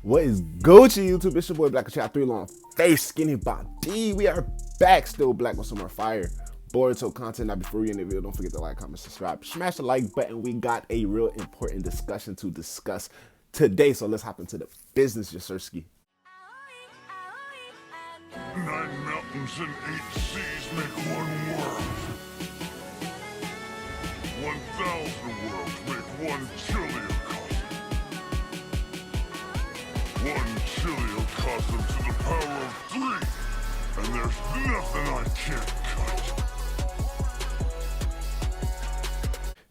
What is Gucci YouTube? It's your boy Black with Chapter 3 long face skinny body. We are back, still black with some more fire Boruto content. Now before we end the video, don't forget to like, comment, subscribe, smash the like button. We got a real important discussion to discuss today, so let's hop into the business, Sasuke. 9 mountains and 8 seas make one world. 1,000 worlds make one chiliocosm. 1 chiliocosm to the power of 3, and there's nothing I can't cut.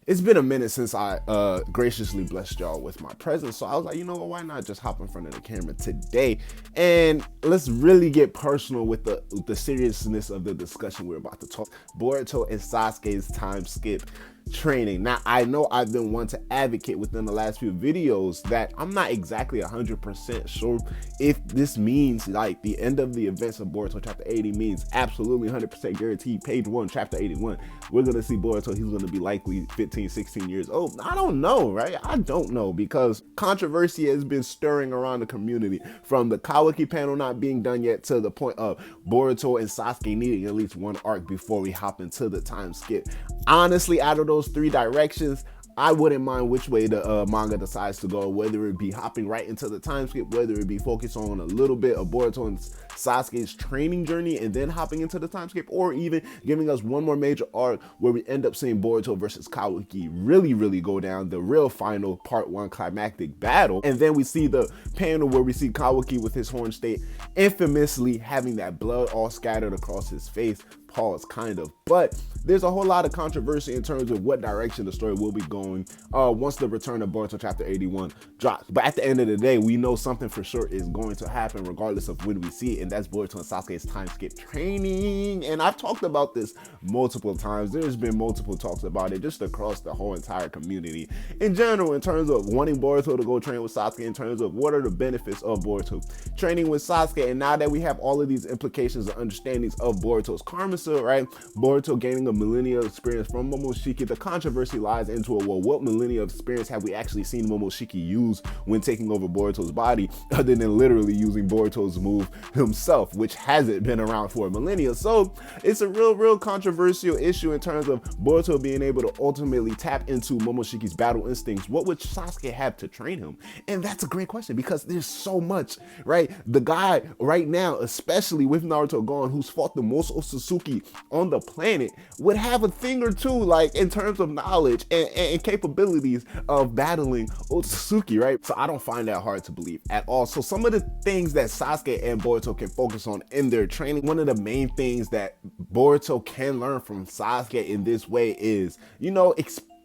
It's been a minute since I graciously blessed y'all with my presence, so I was like, you know what, why not just hop in front of the camera today and let's really get personal with the seriousness of the discussion we're about to talk. Boruto and Sasuke's time skip training. Now, I know I've been one to advocate within the last few videos that I'm not exactly 100% sure if this means like the end of the events of Boruto chapter 80 means absolutely 100% guaranteed page 1 chapter 81 we're gonna see Boruto. He's gonna be likely 15, 16 years old. I don't know, right? I don't know, because controversy has been stirring around the community, from the Kawaki panel not being done yet to the point of Boruto and Sasuke needing at least one arc before we hop into the time skip. Honestly, out of those 3 directions, I wouldn't mind which way the manga decides to go, whether it be hopping right into the time skip, whether it be focused on a little bit of Boruto and Sasuke's training journey and then hopping into the time skip, or even giving us one more major arc where we end up seeing Boruto versus Kawaki really go down, the real final part 1 climactic battle. And then we see the panel where we see Kawaki with his horn state infamously having that blood all scattered across his face. Pause, kind of. But there's a whole lot of controversy in terms of what direction the story will be going once the return of Boruto chapter 81 drops. But at the end of the day, we know something for sure is going to happen regardless of when we see it, and that's Boruto and Sasuke's time skip training. And I've talked about this multiple times. There's been multiple talks about it just across the whole entire community in general, in terms of wanting Boruto to go train with Sasuke, in terms of what are the benefits of Boruto training with Sasuke. And now that we have all of these implications and understandings of Boruto's karma, right? Boruto gaining a millennia of experience from Momoshiki, the controversy lies into it. Well, what millennia of experience have we actually seen Momoshiki use when taking over Boruto's body, other than literally using Boruto's move himself, which hasn't been around for a millennia? So it's a real controversial issue in terms of Boruto being able to ultimately tap into Momoshiki's battle instincts. What would Sasuke have to train him? And that's a great question, because there's so much, right? The guy right now, especially with Naruto gone, who's fought the most Otsutsuki on the planet, would have a thing or two, like in terms of knowledge and capabilities of battling Otsutsuki, right? So I don't find that hard to believe at all. So some of the things that Sasuke and Boruto can focus on in their training, one of the main things that Boruto can learn from Sasuke in this way is, you know,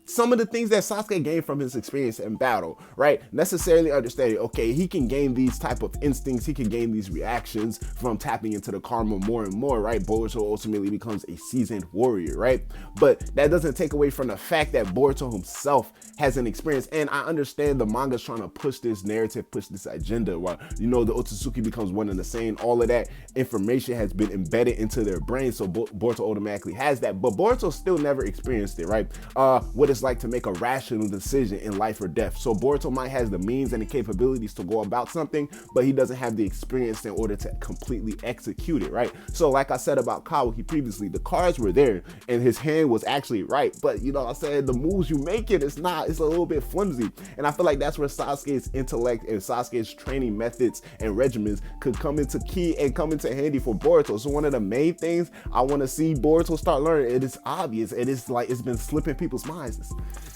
some of the things that Sasuke gained from his experience in battle, right? Necessarily understanding, okay, he can gain these type of instincts, he can gain these reactions from tapping into the karma more and more, right? Boruto ultimately becomes a seasoned warrior, right? But that doesn't take away from the fact that Boruto himself has an experience. And I understand the manga's trying to push this narrative, push this agenda, while, you know, the Otsutsuki becomes one and the same. All of that information has been embedded into their brain, so Boruto automatically has that. But Boruto still never experienced it, right? What it's like to make a rational decision in life or death. So Boruto might have the means and the capabilities to go about something, but he doesn't have the experience in order to completely execute it, right? So like I said about Kawaki previously, the cards were there and his hand was actually right, but you know, I said the moves you make it's a little bit flimsy. And I feel like that's where Sasuke's intellect and Sasuke's training methods and regimens could come into key and come into handy for Boruto. So one of the main things I want to see Boruto start learning, it is obvious, it is like it's been slipping people's minds,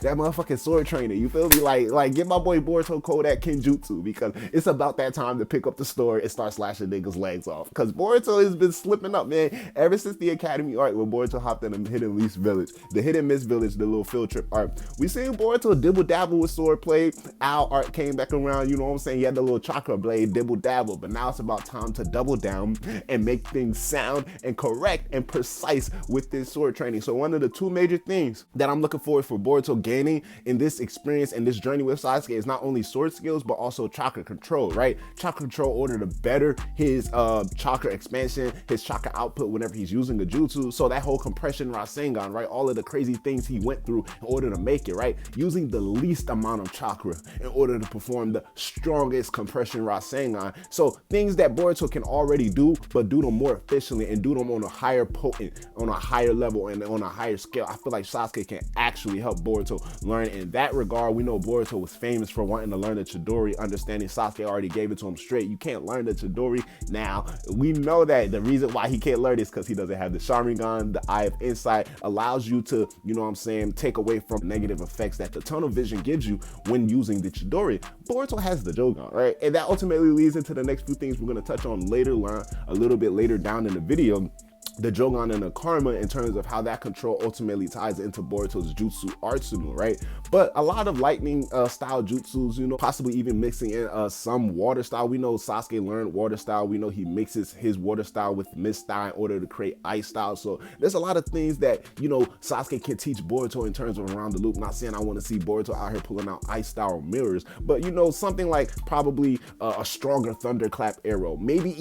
that motherfucking sword trainer, you feel me? Like get my boy Boruto Kodak Kenjutsu, because it's about that time to pick up the sword and start slashing niggas' legs off, because Boruto has been slipping up, man, ever since the Academy arc when Boruto hopped in the Hidden Leaf Village, the Hidden Mist Village, the little field trip arc. We seen Boruto dibble dabble with swordplay. Al arc came back around, you know what I'm saying? He had the little chakra blade, dibble dabble, but now it's about time to double down and make things sound and correct and precise with this sword training. So one of the 2 major things that I'm looking forward for Boruto gaining in this experience and this journey with Sasuke is not only sword skills, but also chakra control, right? Chakra control in order to better his chakra expansion, his chakra output whenever he's using a jutsu. So that whole compression Rasengan, right? All of the crazy things he went through in order to make it, right? Using the least amount of chakra in order to perform the strongest compression Rasengan. So things that Boruto can already do, but do them more efficiently and do them on a higher potent, on a higher level and on a higher scale. I feel like Sasuke can actually help Boruto learn in that regard. We know Boruto was famous for wanting to learn the Chidori, understanding Sasuke already gave it to him straight. You can't learn the Chidori. Now, we know that the reason why he can't learn is because he doesn't have the Sharingan. The Eye of Insight allows you to, you know what I'm saying, take away from negative effects that the tunnel vision gives you when using the Chidori. Boruto has the Jougan, right? And that ultimately leads into the next few things we're going to touch on later, learn a little bit later down in the video. The Jougan and the Karma in terms of how that control ultimately ties into Boruto's jutsu arsenal, right? But a lot of lightning style jutsus, you know, possibly even mixing in some water style. We know Sasuke learned water style. We know he mixes his water style with mist style in order to create ice style. So there's a lot of things that, you know, Sasuke can teach Boruto in terms of around the loop. Not saying I want to see Boruto out here pulling out ice style mirrors, but you know, something like probably a stronger thunderclap arrow. Maybe,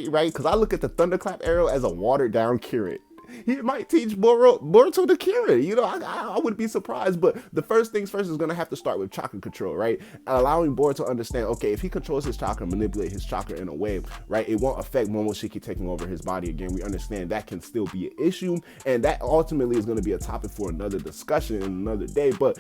right? Because I look at the thunderclap arrow as a watered down Kirin. He might teach Boruto to Kirin. You know, I wouldn't be surprised. But the first things first is going to have to start with chakra control, right? Allowing Boruto to understand, okay, if he controls his chakra, manipulate his chakra in a way, right, it won't affect Momoshiki taking over his body again. We understand that can still be an issue. And that ultimately is going to be a topic for another discussion another day. But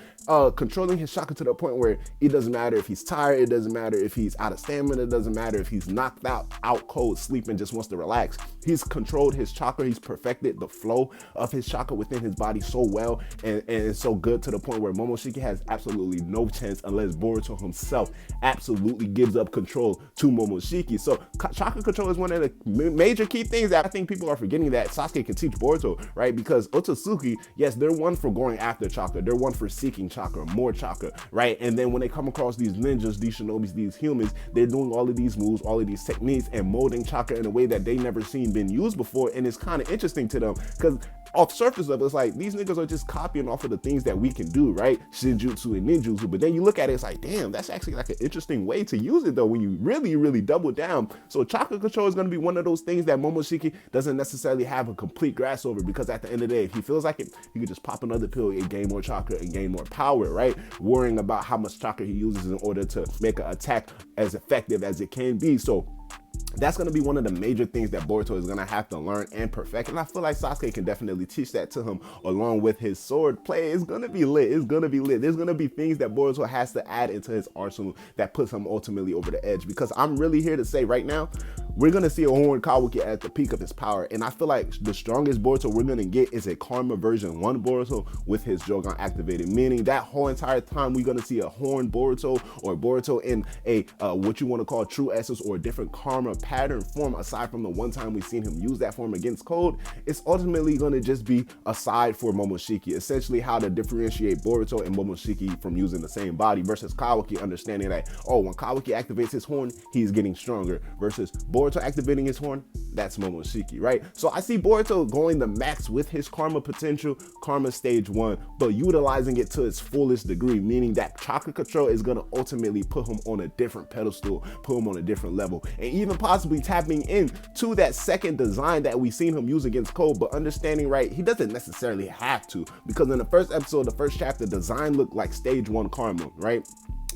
controlling his chakra to the point where it doesn't matter if he's tired. It doesn't matter if he's out of stamina. It doesn't matter if he's knocked out cold, sleeping, just wants to relax. He's controlled his chakra. He's perfected the flow of his chakra within his body so well and it's so good to the point where Momoshiki has absolutely no chance unless Boruto himself absolutely gives up control to Momoshiki. So chakra control is one of the major key things that I think people are forgetting that Sasuke can teach Boruto, right? Because Otsutsuki, yes, they're one for going after chakra, they're one for seeking chakra, more chakra, right? And then when they come across these ninjas, these shinobis, these humans, they're doing all of these moves, all of these techniques and molding chakra in a way that they never seen been used before. And it's kind of interesting to them because off surface level, it's like these niggas are just copying off of the things that we can do, right? Shinjutsu and ninjutsu. But then you look at it, it's like, damn, that's actually like an interesting way to use it though when you really double down. So chakra control is going to be one of those things that Momoshiki doesn't necessarily have a complete grasp over, because at the end of the day, if he feels like it, he could just pop another pill and gain more chakra and gain more power, right? Worrying about how much chakra he uses in order to make an attack as effective as it can be. So that's going to be one of the major things that Boruto is going to have to learn and perfect. And I feel like Sasuke can definitely teach that to him along with his sword play. It's going to be lit. It's going to be lit. There's going to be things that Boruto has to add into his arsenal that puts him ultimately over the edge. Because I'm really here to say right now, we're going to see a Horn Kawaki at the peak of his power. And I feel like the strongest Boruto we're going to get is a Karma version 1 Boruto with his Jougan activated. Meaning that whole entire time we're going to see a Horn Boruto or Boruto in a what you want to call true essence or a different Karma pattern form, aside from the one time we've seen him use that form against Code. It's ultimately going to just be a side for Momoshiki, essentially how to differentiate Boruto and Momoshiki from using the same body versus Kawaki understanding that, oh, when Kawaki activates his horn, he's getting stronger, versus Boruto activating his horn, that's Momoshiki, right? So I see Boruto going the max with his Karma potential, Karma stage 1, but utilizing it to its fullest degree, meaning that chakra control is going to ultimately put him on a different pedestal, put him on a different level, and even possibly tapping into that second design that we've seen him use against Code, but understanding, right, he doesn't necessarily have to, because in the first episode, the first chapter, design looked like stage 1 Karma, right?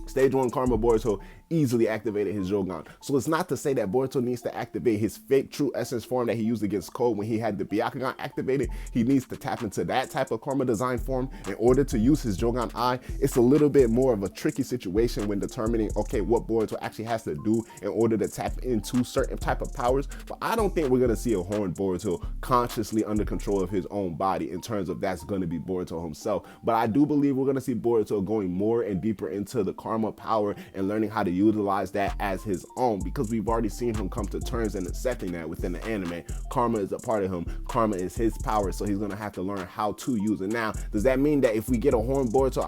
Stage 1 Karma Boruto easily activated his Jougan. So it's not to say that Boruto needs to activate his fake true essence form that he used against Code when he had the Byakugan activated. He needs to tap into that type of Karma design form in order to use his Jougan Eye. It's a little bit more of a tricky situation when determining, okay, what Boruto actually has to do in order to tap into certain type of powers. But I don't think we're going to see a Horn Boruto consciously under control of his own body in terms of that's going to be Boruto himself. But I do believe we're going to see Boruto going more and deeper into the Karma karma power and learning how to utilize that as his own, because we've already seen him come to terms and accepting that within the anime. Karma is a part of him. Karma is his power, so he's gonna have to learn how to use it. Now, does that mean that if we get a Horn Boruto,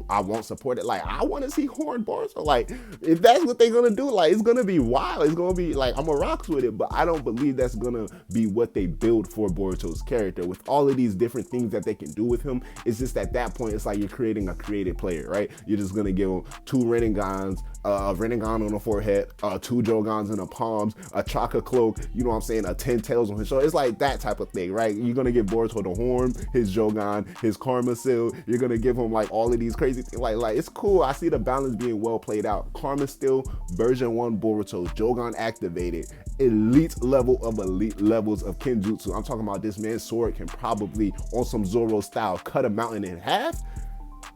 I won't support it? Like, I want to see Horn Boruto. Like, if that's what they're gonna do, like, it's gonna be wild. It's gonna be like, I'm a rocks with it, but I don't believe that's gonna be what they build for Boruto's character. With all of these different things that they can do with him, it's just at that point, it's like you're creating a creative player, right? You're just gonna give him 2 Renegans, a Renegan on the forehead, 2 Jougans in the palms, a Chaka cloak, you know what I'm saying, a 10 tails on his shoulder. It's like that type of thing, right? You're gonna give Boruto the horn, his Jougan, his Karma Seal. You're gonna give him like all of these crazy things. Like it's cool. I see the balance being well played out. Karma Steel, version 1 Boruto, Jougan activated, elite level of elite levels of Kenjutsu. I'm talking about this man's sword can probably, on some Zoro style, cut a mountain in half.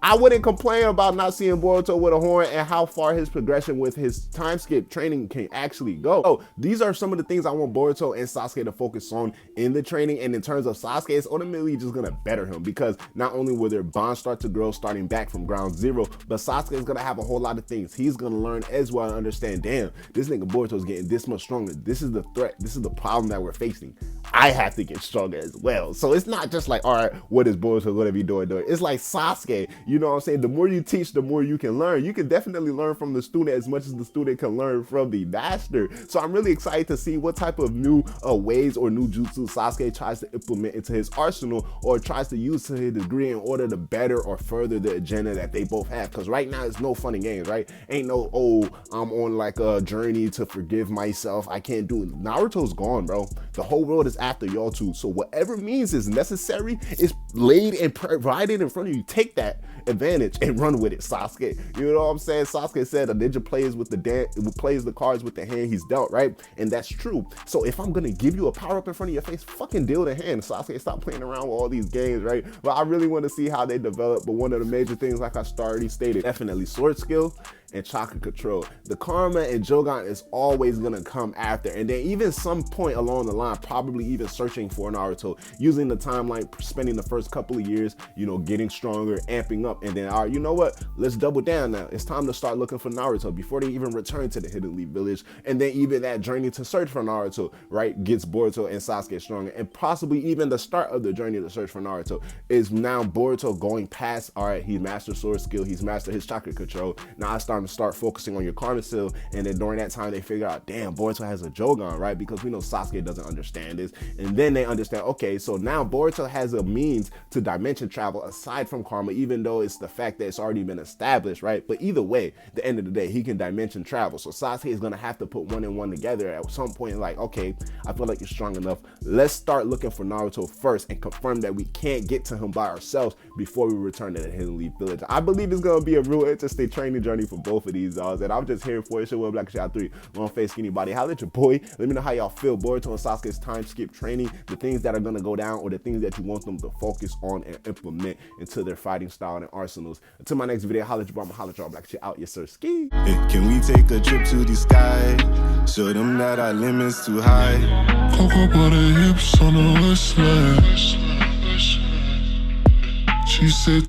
I wouldn't complain about not seeing Boruto with a horn and how far his progression with his time skip training can actually go. So these are some of the things I want Boruto and Sasuke to focus on in the training. And in terms of Sasuke, it's ultimately just gonna better him, because not only will their bond start to grow starting back from ground zero, but Sasuke is gonna have a whole lot of things he's gonna learn as well and understand, damn, this nigga Boruto is getting this much stronger. This is the threat. This is the problem that we're facing. I have to get stronger as well. So it's not just like, all right, what is Boruto gonna be doing? It's like Sasuke, you know what I'm saying? The more you teach, the more you can learn. You can definitely learn from the student as much as the student can learn from the master. So I'm really excited to see what type of new ways or new jutsu Sasuke tries to implement into his arsenal, or tries to use to his degree in order to better or further the agenda that they both have. Because right now it's no fun and games, right? Ain't no, oh, I'm on like a journey to forgive myself, I can't do it. Naruto's gone, bro. The whole world is after y'all two. So whatever means is necessary is laid and provided in front of you. Take that advantage and run with it, Sasuke. You know what I'm saying? Sasuke said a ninja plays the cards with the hand he's dealt, right? And that's true. So if I'm gonna give you a power up in front of your face, fucking deal the hand, Sasuke. Stop playing around with all these games, right? But I really want to see how they develop. But one of the major things, like I already stated, definitely sword skill and chakra control. The Karma and Jougan is always gonna come after, and then even some point along the line, probably even searching for Naruto, using the timeline, spending the first couple of years, you know, getting stronger, amping up, and then, all right, you know what? Let's double down now. It's time to start looking for Naruto before they even return to the Hidden Leaf Village, and then even that journey to search for Naruto, right, gets Boruto and Sasuke stronger, and possibly even the start of the journey to search for Naruto is now Boruto going past, all right, he mastered sword skill, he's mastered his chakra control. Now it's time to start focusing on your Karma Seal, and then during that time they figure out, damn, Boruto has a Jougan, right? Because we know Sasuke doesn't understand this, and then they understand, okay, so now Boruto has a means to dimension travel aside from Karma, even though it's the fact that it's already been established, right? But either way, at the end of the day, he can dimension travel. So Sasuke is gonna have to put 1 and 1 together at some point, like, okay, I feel like you're strong enough. Let's start looking for Naruto first and confirm that we can't get to him by ourselves before we return to the Hidden Leaf Village. I believe it's gonna be a real interesting training journey for both of these dolls, and I'm just here for it. Show up Black Shot 3 on Face Skinny Body. Holla at your boy. Let me know how y'all feel Boruto and Sasuke's time skip training, the things that are gonna go down, or the things that you want them to focus on and implement into their fighting style and arsenals. Until my next video, holla at your boy. Holla at y'all. Black Shit out. Yes sir. Ski. Hey, can we take a trip to the sky? Show them that our limits too high. Cocoa butter hips on the west side. She said